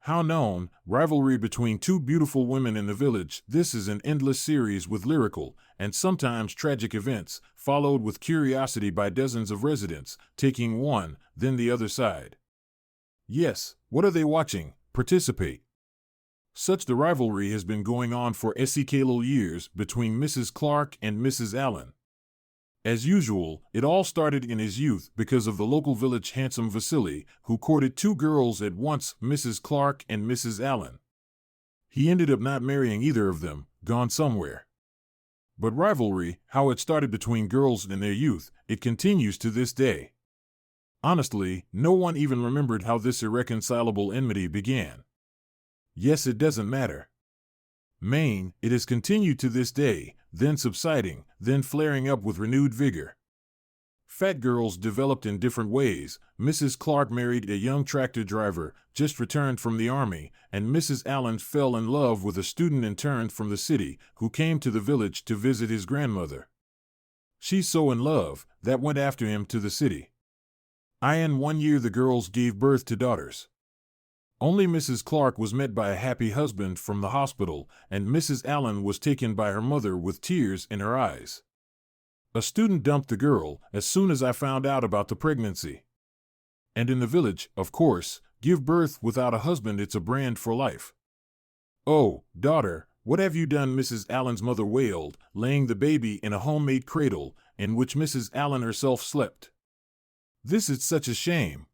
How known, rivalry between two beautiful women in the village. This is an endless series with lyrical and sometimes tragic events, followed with curiosity by dozens of residents, taking one, then the other side. Yes, what are they watching? Participate. Such the rivalry has been going on for several years between Mrs. Clark and Mrs. Allen. As usual, it all started in his youth because of the local village handsome Vasily, who courted two girls at once, Mrs. Clark and Mrs. Allen. He ended up not marrying either of them, gone somewhere. But rivalry, how it started between girls in their youth, it continues to this day. Honestly, no one even remembered how this irreconcilable enmity began. Yes, it doesn't matter. Maine, it has continued to this day, then subsiding, then flaring up with renewed vigor. Fat girls developed in different ways. Mrs. Clark married a young tractor driver, just returned from the army, and Mrs. Allen fell in love with a student intern from the city, who came to the village to visit his grandmother. She's so in love, that went after him to the city. In 1 year the girls gave birth to daughters. Only Mrs. Clark was met by a happy husband from the hospital, and Mrs. Allen was taken by her mother with tears in her eyes. A student dumped the girl as soon as I found out about the pregnancy. And in the village, of course, give birth without a husband, it's a brand for life. Oh, daughter, what have you done? Mrs. Allen's mother wailed, laying the baby in a homemade cradle, in which Mrs. Allen herself slept. This is such a shame.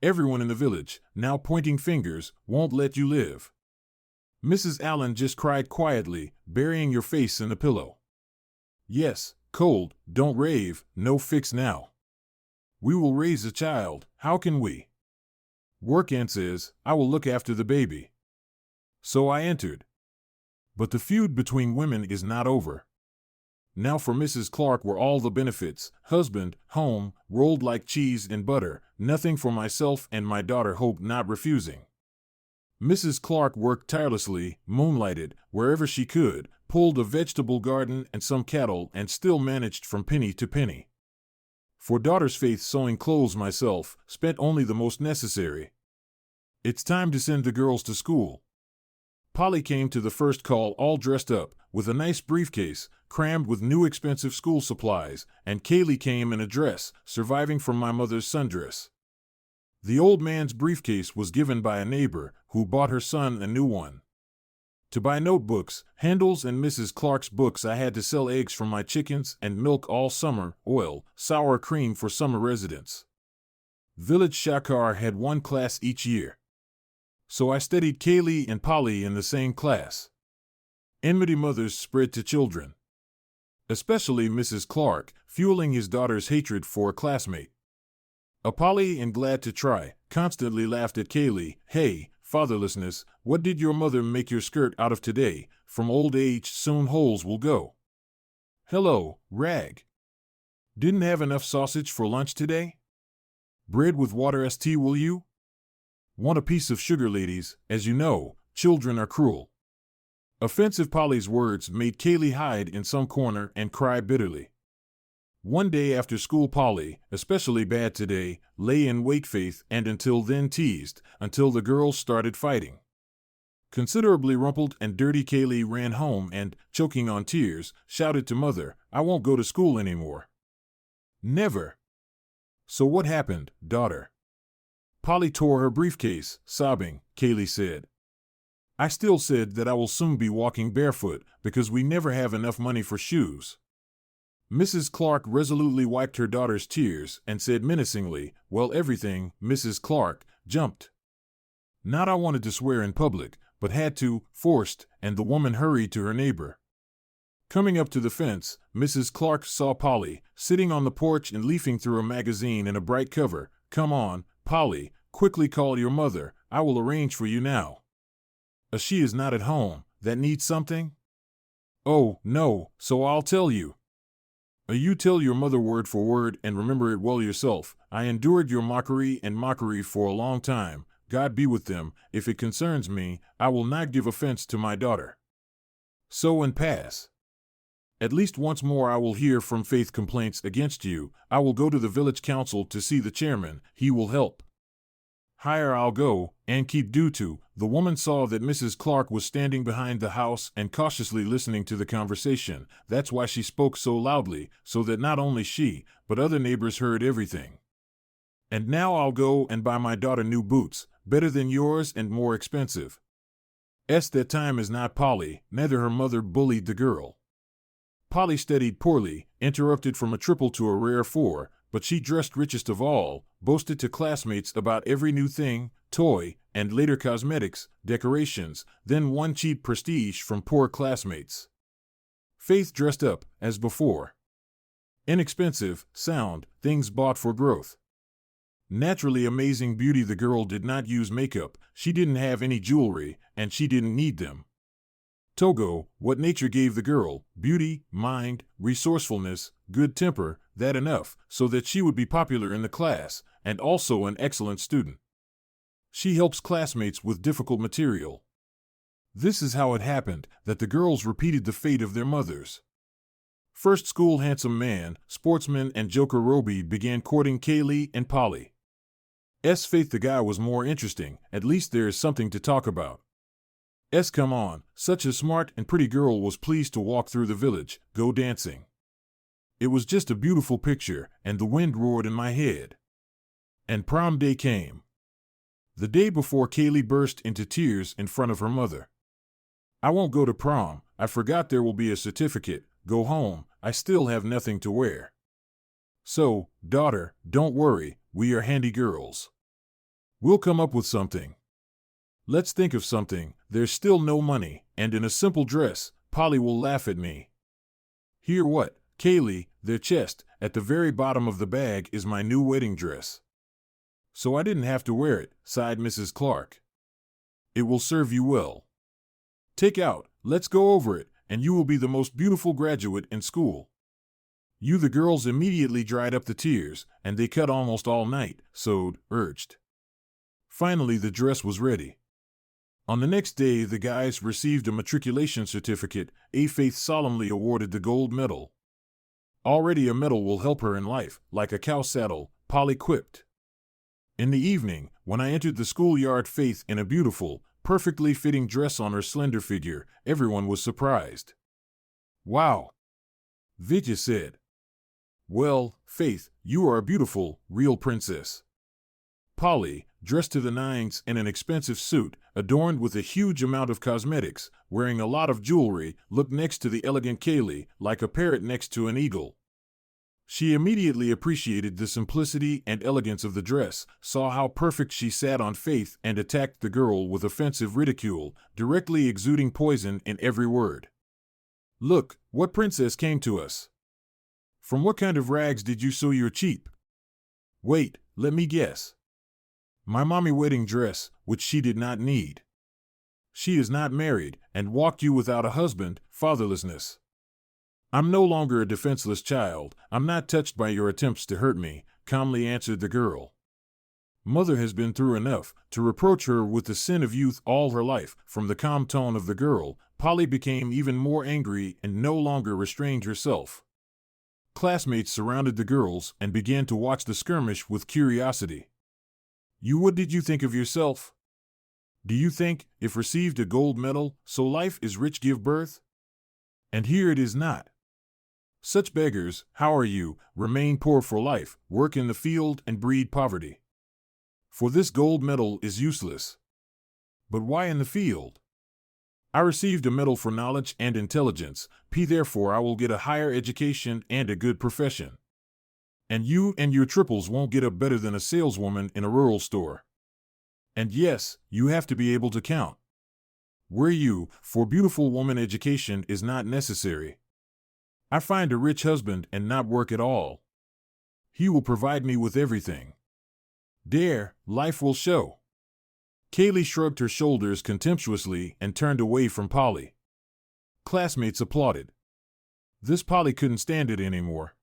Everyone in the village, now pointing fingers, won't let you live. Mrs. Allen just cried quietly, burying your face in the pillow. Yes, cold, don't rave, no fix now. We will raise a child, how can we? Work and says, I will look after the baby. So I entered. But the feud between women is not over. Now for Mrs. Clark were all the benefits, husband, home, rolled like cheese in butter, nothing for myself and my daughter Hope, not refusing. Mrs. Clark worked tirelessly, moonlighted, wherever she could, pulled a vegetable garden and some cattle, and still managed from penny to penny. For daughter's faith, sewing clothes myself, spent only the most necessary. It's time to send the girls to school. Polly came to the first call all dressed up, with a nice briefcase, crammed with new expensive school supplies, and Kaylee came in a dress, surviving from my mother's sundress. The old man's briefcase was given by a neighbor, who bought her son a new one. To buy notebooks, handles, and Mrs. Clark's books, I had to sell eggs from my chickens and milk all summer, oil, sour cream for summer residents. Village Shakar had one class each year. So I studied Kaylee and Polly in the same class. Enmity mothers spread to children. Especially Mrs. Clark, fueling his daughter's hatred for a classmate. Polly, and glad to try, constantly laughed at Kaylee. Hey, fatherlessness, what did your mother make your skirt out of today? From old age soon holes will go. Hello, rag. Didn't have enough sausage for lunch today? Bread with water st will you? Want a piece of sugar, ladies? As you know, children are cruel. Offensive Polly's words made Kaylee hide in some corner and cry bitterly. One day after school, Polly, especially bad today, lay in wait faith and until then teased, until the girls started fighting. Considerably rumpled and dirty, Kaylee ran home and, choking on tears, shouted to mother, I won't go to school anymore. Never. So what happened, daughter? Polly tore her briefcase, sobbing. Kaylee said, I still said that I will soon be walking barefoot, because we never have enough money for shoes. Mrs. Clark resolutely wiped her daughter's tears and said menacingly, well, everything, Mrs. Clark, jumped. Not I wanted to swear in public, but had to, forced, and the woman hurried to her neighbor. Coming up to the fence, Mrs. Clark saw Polly, sitting on the porch and leafing through a magazine in a bright cover. Come on, Polly, quickly call your mother, I will arrange for you now. She is not at home, that needs something? Oh, no, so I'll tell you. You tell your mother word for word and remember it well yourself. I endured your mockery and mockery for a long time. God be with them. If it concerns me, I will not give offense to my daughter. So and pass. At least once more I will hear from Faith complaints against you. I will go to the village council to see the chairman. He will help. Higher I'll go, and keep due to. The woman saw that Mrs. Clark was standing behind the house and cautiously listening to the conversation. That's why she spoke so loudly, so that not only she, but other neighbors heard everything. And now I'll go and buy my daughter new boots, better than yours and more expensive. That time is not Polly, neither her mother bullied the girl. Polly studied poorly, interrupted from a triple to a rare 4, but she dressed richest of all, boasted to classmates about every new thing, toy, and later cosmetics, decorations, then won cheap prestige from poor classmates. Faith dressed up, as before. Inexpensive, sound, things bought for growth. Naturally amazing beauty, the girl did not use makeup, she didn't have any jewelry, and she didn't need them. Togo, what nature gave the girl, beauty, mind, resourcefulness, good temper, that enough, so that she would be popular in the class, and also an excellent student. She helps classmates with difficult material. This is how it happened that the girls repeated the fate of their mothers. First school handsome man, sportsman and joker Roby began courting Kaylee and Polly. Faith, the guy was more interesting, at least there is something to talk about. Come on, such a smart and pretty girl was pleased to walk through the village, go dancing. It was just a beautiful picture, and the wind roared in my head. And prom day came. The day before, Kaylee burst into tears in front of her mother. I won't go to prom, I forgot there will be a certificate, go home, I still have nothing to wear. So, daughter, don't worry, we are handy girls. We'll come up with something. Let's think of something, there's still no money, and in a simple dress, Polly will laugh at me. Here what, Kaylee, their chest, at the very bottom of the bag is my new wedding dress. So I didn't have to wear it, sighed Mrs. Clark. It will serve you well. Take out, let's go over it, and you will be the most beautiful graduate in school. The girls immediately dried up the tears, and they cut almost all night, sewed, urged. Finally the dress was ready. On the next day, the guys received a matriculation certificate. Faith solemnly awarded the gold medal. Already a medal will help her in life, like a cow saddle, Polly quipped. In the evening, when I entered the schoolyard, Faith in a beautiful, perfectly fitting dress on her slender figure, everyone was surprised. Wow! Vidya said. Well, Faith, you are a beautiful, real princess. Polly, dressed to the nines in an expensive suit, adorned with a huge amount of cosmetics, wearing a lot of jewelry, looked next to the elegant Kaylee, like a parrot next to an eagle. She immediately appreciated the simplicity and elegance of the dress, saw how perfect she sat on Faith, and attacked the girl with offensive ridicule, directly exuding poison in every word. Look, what princess came to us? From what kind of rags did you sew your cheap? Wait, let me guess. My mommy wedding dress, which she did not need. She is not married, and walked you without a husband, fatherlessness. I'm no longer a defenseless child, I'm not touched by your attempts to hurt me, calmly answered the girl. Mother has been through enough to reproach her with the sin of youth all her life. From the calm tone of the girl, Polly became even more angry and no longer restrained herself. Classmates surrounded the girls and began to watch the skirmish with curiosity. What did you think of yourself? Do you think, if received a gold medal, so life is rich give birth? And here it is not. Such beggars, how are you, remain poor for life, work in the field and breed poverty. For this gold medal is useless. But why in the field? I received a medal for knowledge and intelligence, therefore I will get a higher education and a good profession. And you and your triples won't get up better than a saleswoman in a rural store. And yes, you have to be able to count. For beautiful woman education is not necessary. I find a rich husband and not work at all. He will provide me with everything. Life will show. Kaylee shrugged her shoulders contemptuously and turned away from Polly. Classmates applauded. This Polly couldn't stand it anymore.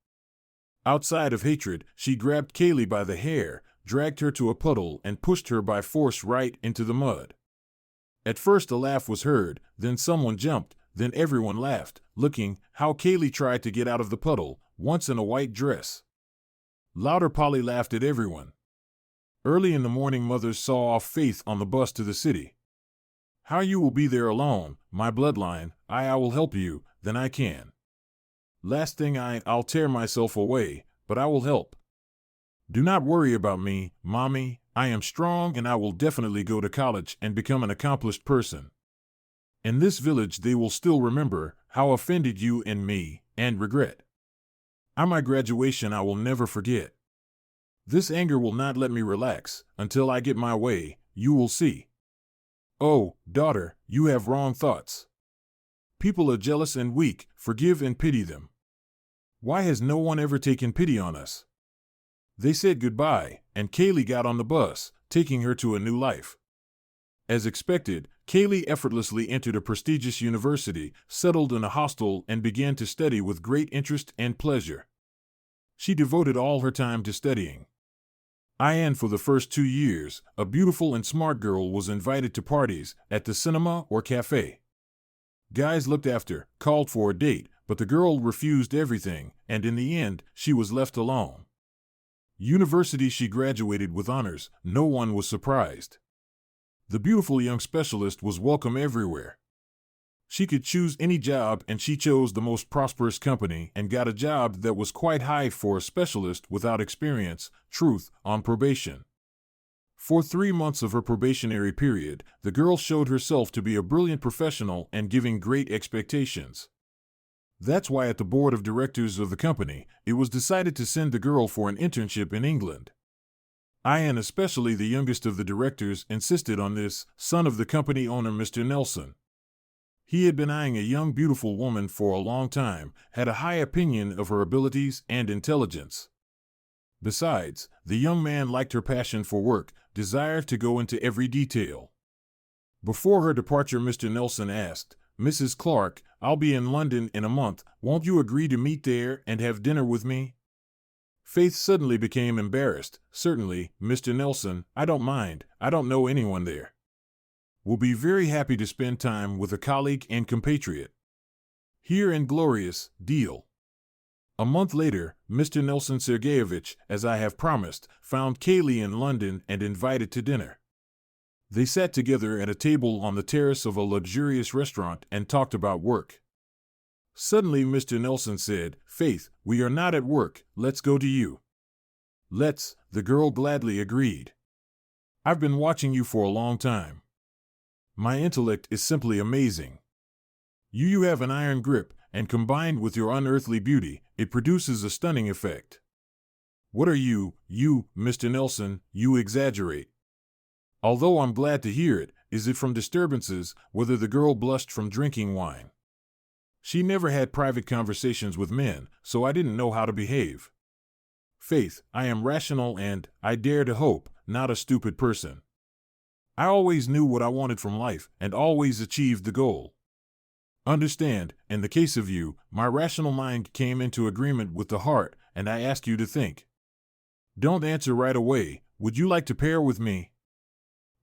Outside of hatred, she grabbed Kaylee by the hair, dragged her to a puddle, and pushed her by force right into the mud. At first a laugh was heard, then someone jumped, then everyone laughed, looking how Kaylee tried to get out of the puddle, once in a white dress. Louder Polly laughed at everyone. Early in the morning, Mother saw off Faith on the bus to the city. How you will be there alone, my bloodline, I will help you, then I can. Last thing I'll tear myself away, but I will help. Do not worry about me, Mommy, I am strong and I will definitely go to college and become an accomplished person. In this village they will still remember how offended you and me, and regret. My graduation I will never forget. This anger will not let me relax until I get my way, you will see. Oh, daughter, you have wrong thoughts. People are jealous and weak, forgive and pity them. Why has no one ever taken pity on us? They said goodbye, and Kaylee got on the bus, taking her to a new life. As expected, Kaylee effortlessly entered a prestigious university, settled in a hostel, and began to study with great interest and pleasure. She devoted all her time to studying. And for the first 2 years, a beautiful and smart girl was invited to parties, at the cinema or cafe. Guys looked after, called for a date, but the girl refused everything, and in the end, she was left alone. University she graduated with honors, no one was surprised. The beautiful young specialist was welcome everywhere. She could choose any job and she chose the most prosperous company and got a job that was quite high for a specialist without experience, truth, on probation. For 3 months of her probationary period, the girl showed herself to be a brilliant professional and giving great expectations. That's why at the board of directors of the company, it was decided to send the girl for an internship in England. And especially the youngest of the directors insisted on this, son of the company owner Mr. Nelson. He had been eyeing a young beautiful woman for a long time, had a high opinion of her abilities and intelligence. Besides, the young man liked her passion for work, desire to go into every detail. Before her departure, Mr. Nelson asked, Mrs. Clark, I'll be in London in a month, won't you agree to meet there and have dinner with me? Faith suddenly became embarrassed. Certainly, Mr. Nelson, I don't mind, I don't know anyone there. Will be very happy to spend time with a colleague and compatriot. Here in glorious, deal. A month later, Mr. Nelson Sergeyevich, as I have promised, found Kaylee in London and invited to dinner. They sat together at a table on the terrace of a luxurious restaurant and talked about work. Suddenly Mr. Nelson said, Faith, we are not at work, let's go to you. Let's, the girl gladly agreed. I've been watching you for a long time. My intellect is simply amazing. You have an iron grip, and combined with your unearthly beauty, it produces a stunning effect. What are you, Mr. Nelson, you exaggerate. Although I'm glad to hear it, is it from disturbances, whether the girl blushed from drinking wine? She never had private conversations with men, so I didn't know how to behave. Faith, I am rational and, I dare to hope, not a stupid person. I always knew what I wanted from life and always achieved the goal. Understand, in the case of you, my rational mind came into agreement with the heart, and I ask you to think. Don't answer right away, would you like to pair with me?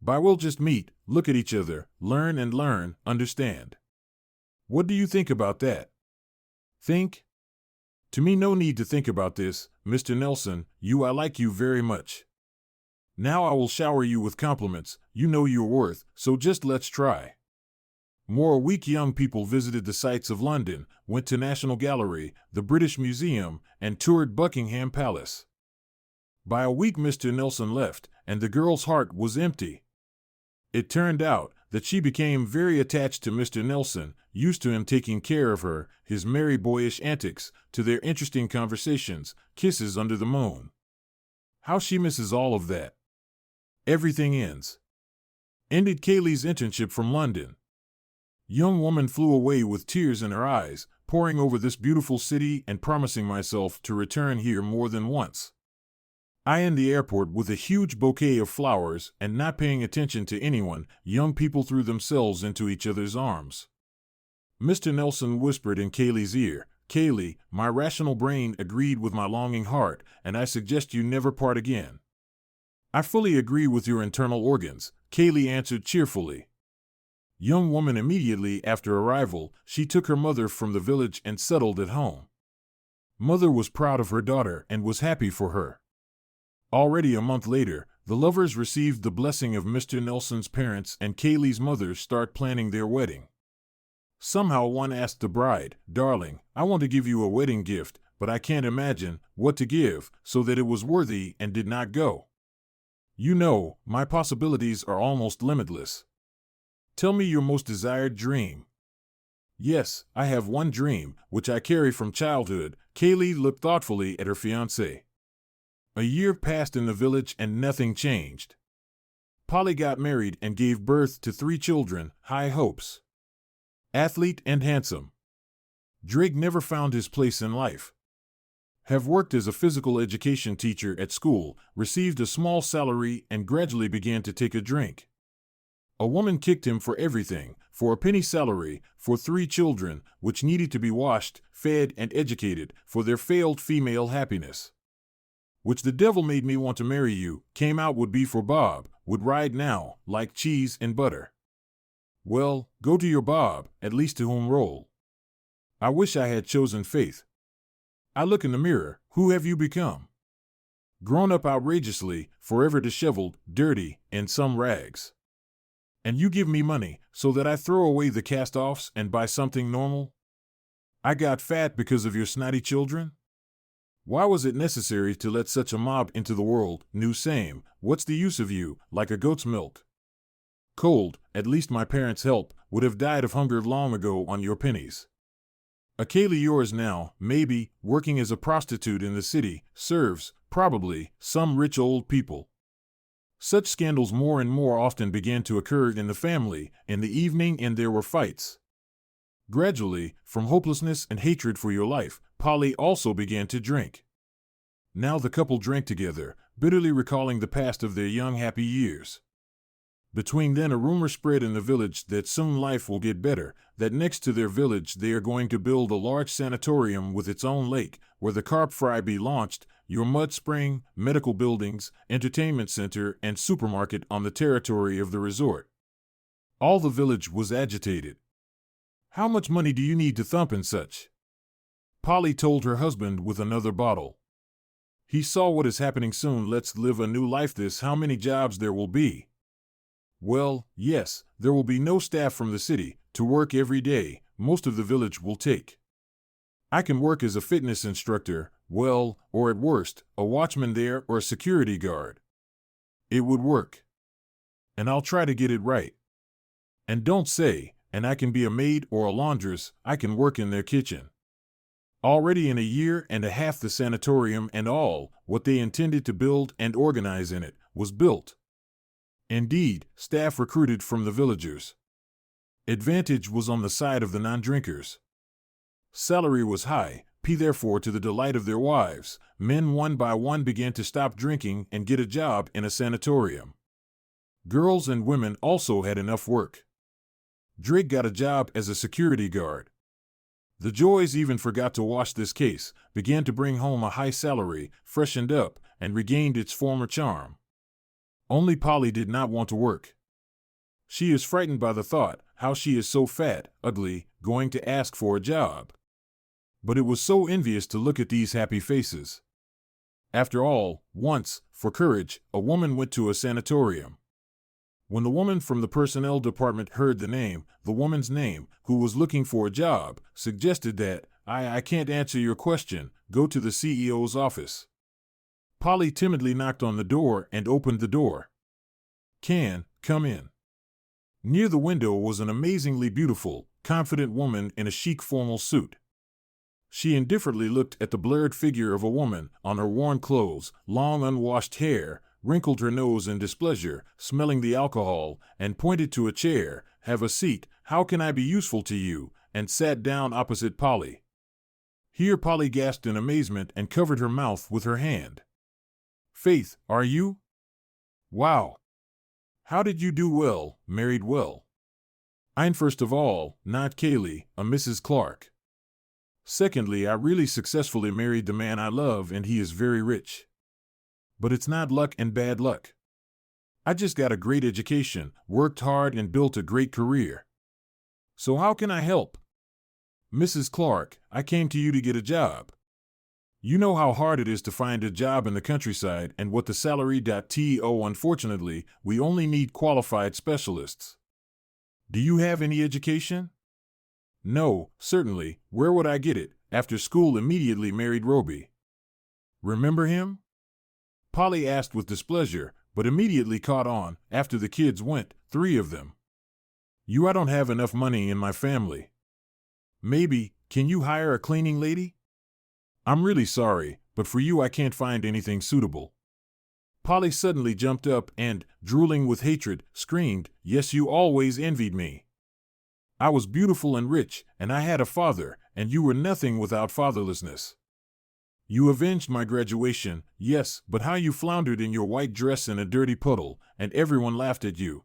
We'll just meet, look at each other, learn and learn, understand. What do you think about that? Think? To me, no need to think about this, Mr. Nelson, I like you very much. Now I will shower you with compliments, you know your worth, so just let's try. More weak young people visited the sights of London, went to National Gallery, the British Museum, and toured Buckingham Palace. By a week Mr. Nelson left, and the girl's heart was empty. It turned out that she became very attached to Mr. Nelson, used to him taking care of her, his merry boyish antics, to their interesting conversations, kisses under the moon. How she misses all of that. Everything ends. Ended Kaylee's internship from London. Young woman flew away with tears in her eyes, poring over this beautiful city and promising myself to return here more than once. I in the airport with a huge bouquet of flowers and not paying attention to anyone, young people threw themselves into each other's arms. Mr. Nelson whispered in Kaylee's ear, Kaylee, my rational brain agreed with my longing heart, and I suggest you never part again. I fully agree with your internal organs, Kaylee answered cheerfully. Young woman immediately after arrival, she took her mother from the village and settled at home. Mother was proud of her daughter and was happy for her. Already a month later, The lovers received the blessing of Mr. Nelson's parents, and Kaylee's mother start planning their wedding. Somehow one asked the bride, "Darling, I want to give you a wedding gift, but I can't imagine what to give so that it was worthy and did not go. You know, my possibilities are almost limitless. Tell me your most desired dream." "Yes, I have one dream, which I carry from childhood." Kaylee looked thoughtfully at her fiancé. A year passed in the village and nothing changed. Polly got married and gave birth to 3 children, high hopes. Athlete and handsome. Drake never found his place in life. Have worked as a physical education teacher at school, received a small salary, and gradually began to take a drink. A woman kicked him for everything, for a penny salary, for 3 children, which needed to be washed, fed, and educated, for their failed female happiness. "Which the devil made me want to marry you," came out would be for Bob, would ride now, like cheese and butter. Well, go to your Bob, at least to whom roll. I wish I had chosen faith. I look in the mirror, who have you become? Grown up outrageously, forever disheveled, dirty, in some rags. And you give me money, so that I throw away the cast-offs and buy something normal? I got fat because of your snotty children? Why was it necessary to let such a mob into the world? New same, what's the use of you, like a goat's milk? Cold, at least my parents' help, would have died of hunger long ago on your pennies. A Kaylee yours now, maybe, working as a prostitute in the city, serves, probably, some rich old people. Such scandals more and more often began to occur in the family, in the evening, and there were fights. Gradually, from hopelessness and hatred for your life, Polly also began to drink. Now the couple drank together, bitterly recalling the past of their young happy years. Between then a rumor spread in the village that soon life will get better, that next to their village they are going to build a large sanatorium with its own lake, where the carp fry be launched, your mud spring, medical buildings, entertainment center, and supermarket on the territory of the resort. All the village was agitated. "How much money do you need to thump and such?" Polly told her husband with another bottle. He saw what is happening soon. Let's live a new life. This how many jobs there will be. Well, yes, there will be no staff from the city to work every day. Most of the village will take. I can work as a fitness instructor, well, or at worst, a watchman there or a security guard. It would work. And I'll try to get it right. And don't say, and I can be a maid or a laundress, I can work in their kitchen. Already in a year and a half the sanatorium and all, what they intended to build and organize in it, was built. Indeed, staff recruited from the villagers. Advantage was on the side of the non-drinkers. Salary was high, therefore to the delight of their wives, men one by one began to stop drinking and get a job in a sanatorium. Girls and women also had enough work. Drake got a job as a security guard. The Joys even forgot to wash this case, began to bring home a high salary, freshened up, and regained its former charm. Only Polly did not want to work. She is frightened by the thought, how she is so fat, ugly, going to ask for a job. But it was so envious to look at these happy faces. After all, once, for courage, a woman went to a sanatorium. When the woman from the personnel department heard the woman's name, who was looking for a job, suggested that, I can't answer your question, go to the CEO's office. Polly timidly knocked on the door and opened the door. Come in. Near the window was an amazingly beautiful, confident woman in a chic formal suit. She indifferently looked at the blurred figure of a woman on her worn clothes, long unwashed hair, wrinkled her nose in displeasure, smelling the alcohol, and pointed to a chair. Have a seat, how can I be useful to you? And sat down opposite Polly. Here Polly gasped in amazement and covered her mouth with her hand. Faith, are you? Wow. How did you do? Well, married well. I'm first of all, not Kaylee, a Mrs. Clark. Secondly, I really successfully married the man I love and he is very rich. But it's not luck and bad luck. I just got a great education, worked hard and built a great career. So how can I help? Mrs. Clark, I came to you to get a job. You know how hard it is to find a job in the countryside and what the salary.to. Unfortunately, we only need qualified specialists. Do you have any education? No, certainly. Where would I get it? After school immediately married Roby. Remember him? Polly asked with displeasure, but immediately caught on. After the kids went, 3 of them. I don't have enough money in my family. Maybe, can you hire a cleaning lady? I'm really sorry, but for you I can't find anything suitable. Polly suddenly jumped up and, drooling with hatred, screamed, yes, you always envied me. I was beautiful and rich, and I had a father, and you were nothing without fatherlessness. You avenged my graduation, yes, but how you floundered in your white dress in a dirty puddle, and everyone laughed at you.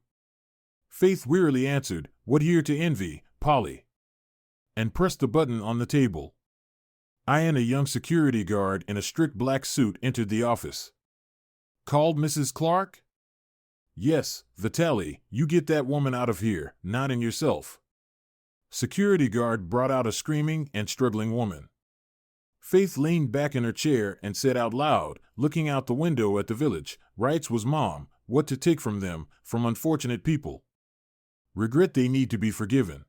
Faith wearily answered, what here to envy, Polly? And pressed the button on the table. I and a young security guard in a strict black suit entered the office. Called Mrs. Clark? Yes, Vitaly, you get that woman out of here, not in yourself. Security guard brought out a screaming and struggling woman. Faith leaned back in her chair and said out loud, looking out the window at the village, rights was Mom, what to take from them, from unfortunate people. Regret they need to be forgiven.